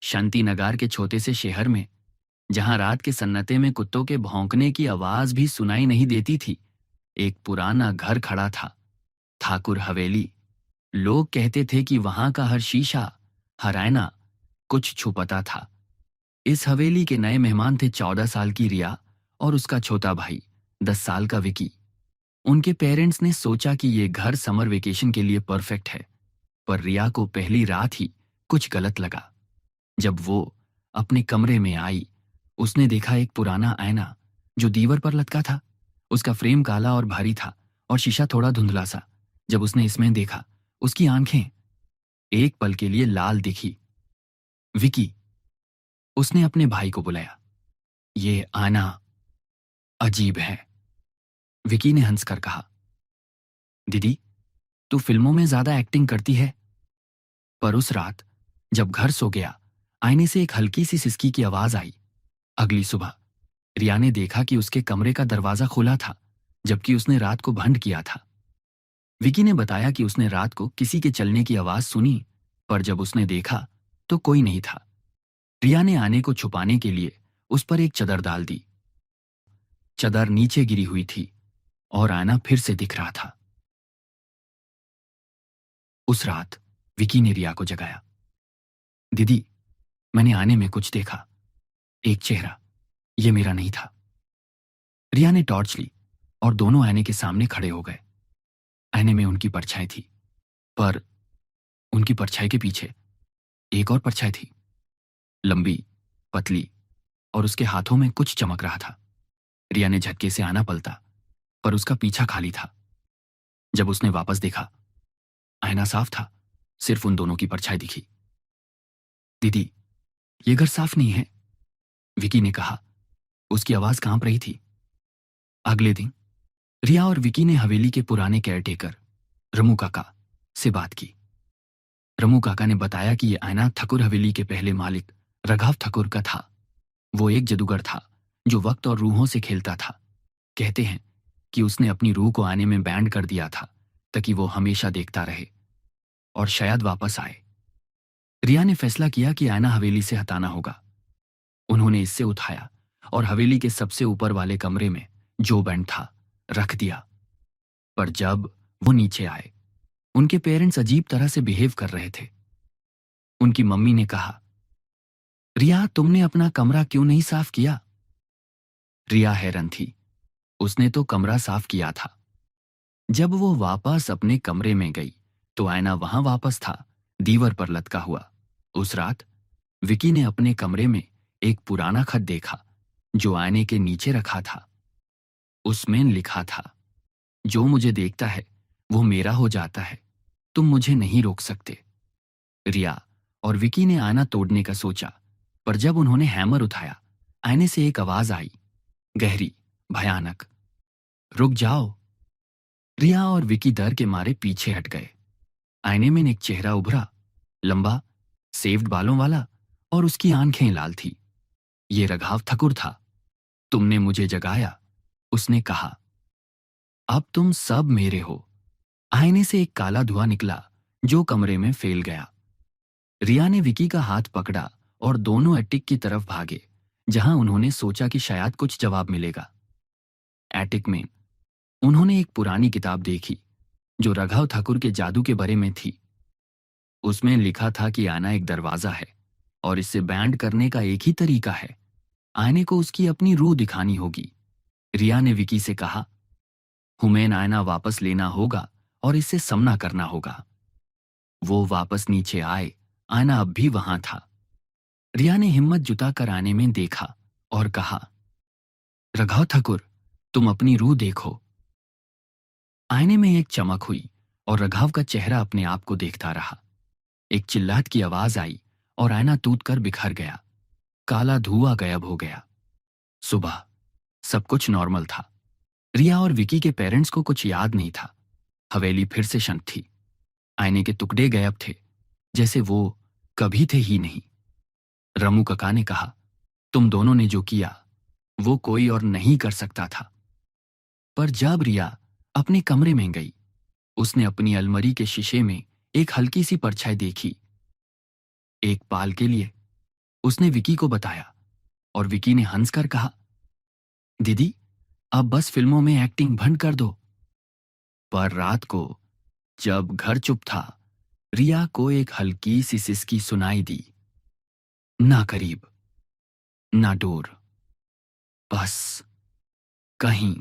शांति नगार के छोटे से शहर में, जहां रात के सन्नाटे में कुत्तों के भौंकने की आवाज भी सुनाई नहीं देती थी, एक पुराना घर खड़ा था। ठाकुर हवेली। लोग कहते थे कि वहां का हर शीशा, हर आईना कुछ छुपाता था। इस हवेली के नए मेहमान थे 14 साल की रिया और उसका छोटा भाई 10 साल का विकी। उनके पेरेंट्स ने सोचा कि ये घर समर वेकेशन के लिए परफेक्ट है, पर रिया को पहली रात ही कुछ गलत लगा। जब वो अपने कमरे में आई, उसने देखा एक पुराना आईना जो दीवार पर लटका था। उसका फ्रेम काला और भारी था और शीशा थोड़ा धुंधला सा। जब उसने इसमें देखा, उसकी आंखें एक पल के लिए लाल दिखी। विकी, उसने अपने भाई को बुलाया। ये आईना अजीब है, विकी ने हंसकर कहा। दीदी, तू फिल्मों में ज्यादा एक्टिंग करती है। पर उस रात जब घर सो गया, आईने से एक हल्की सी सिसकी की आवाज आई। अगली सुबह रिया ने देखा कि उसके कमरे का दरवाजा खुला था, जबकि उसने रात को बंद किया था। विकी ने बताया कि उसने रात को किसी के चलने की आवाज सुनी, पर जब उसने देखा तो कोई नहीं था। रिया ने आने को छुपाने के लिए उस पर एक चादर डाल दी। चादर नीचे गिरी हुई थी और आईना फिर से दिख रहा था। उस रात विकी ने रिया को जगाया। दीदी, मैंने आने में कुछ देखा, एक चेहरा। ये मेरा नहीं था। रिया ने टॉर्च ली और दोनों आईने के सामने खड़े हो गए। आईने में उनकी परछाई थी, पर उनकी परछाई के पीछे एक और परछाई थी, लंबी, पतली, और उसके हाथों में कुछ चमक रहा था। रिया ने झटके से आना पलटा, पर उसका पीछा खाली था। जब उसने वापस देखा, आईना साफ था, सिर्फ उन दोनों की परछाई दिखी। दीदी, ये घर साफ नहीं है, विकी ने कहा। उसकी आवाज कांप रही थी। अगले दिन रिया और विकी ने हवेली के पुराने केयरटेकर रमू काका से बात की। रमू काका ने बताया कि यह आईना ठाकुर हवेली के पहले मालिक राघव ठाकुर का था। वो एक जादूगर था जो वक्त और रूहों से खेलता था। कहते हैं कि उसने अपनी रूह को आईने में बैंड कर दिया था ताकि वो हमेशा देखता रहे और शायद वापस आए। रिया ने फैसला किया कि आईना हवेली से हटाना होगा। उन्होंने इससे उठाया और हवेली के सबसे ऊपर वाले कमरे में जो बैंड था रख दिया। पर जब वो नीचे आए, उनके पेरेंट्स अजीब तरह से बिहेव कर रहे थे। उनकी मम्मी ने कहा, रिया, तुमने अपना कमरा क्यों नहीं साफ किया? रिया हैरान थी। उसने तो कमरा साफ किया था। जब वो वापस अपने कमरे में गई तो आईना वहां वापस था, दीवार पर लटका हुआ। उस रात विकी ने अपने कमरे में एक पुराना खत देखा जो आईने के नीचे रखा था। उसमें लिखा था, जो मुझे देखता है वो मेरा हो जाता है, तुम मुझे नहीं रोक सकते। रिया और विकी ने आईना तोड़ने का सोचा, पर जब उन्होंने हैमर उठाया, आईने से एक आवाज आई, गहरी, भयानक, रुक जाओ। रिया और विकी डर के मारे पीछे हट गए। आईने में एक चेहरा उभरा, लंबा, सेव्ड बालों वाला, और उसकी आंखें लाल थी। ये राघव ठाकुर था। तुमने मुझे जगाया, उसने कहा। अब तुम सब मेरे हो। आईने से एक काला धुआं निकला जो कमरे में फैल गया। रिया ने विकी का हाथ पकड़ा और दोनों एटिक की तरफ भागे, जहां उन्होंने सोचा कि शायद कुछ जवाब मिलेगा। एटिक में उन्होंने एक पुरानी किताब देखी जो राघव ठाकुर के जादू के बारे में थी। उसमें लिखा था कि आईना एक दरवाजा है और इसे बैंड करने का एक ही तरीका है, आईने को उसकी अपनी रूह दिखानी होगी। रिया ने विकी से कहा, हमें आईना वापस लेना होगा और इससे सामना करना होगा। वो वापस नीचे आए, आईना अब भी वहां था। रिया ने हिम्मत जुटाकर आईने में देखा और कहा, राघव ठाकुर, तुम अपनी रूह देखो। आईने में एक चमक हुई और राघव का चेहरा अपने आप को देखता रहा। एक चिल्लाहट की आवाज आई और आईना टूट कर बिखर गया। काला धुआं गायब हो गया। सुबह सब कुछ नॉर्मल था। रिया और विकी के पेरेंट्स को कुछ याद नहीं था। हवेली फिर से शांत थी। आईने के टुकड़े गायब थे, जैसे वो कभी थे ही नहीं। रमू काका ने कहा, तुम दोनों ने जो किया वो कोई और नहीं कर सकता था। पर जब रिया अपने कमरे में गई, उसने अपनी अलमारी के शीशे में एक हल्की सी परछाई देखी। एक पाल के लिए उसने विकी को बताया और विकी ने हंसकर कहा, दीदी अब बस फिल्मों में एक्टिंग बंद कर दो। पर रात को जब घर चुप था, रिया को एक हल्की सी सिसकी सुनाई दी। ना करीब, ना दूर, बस कहीं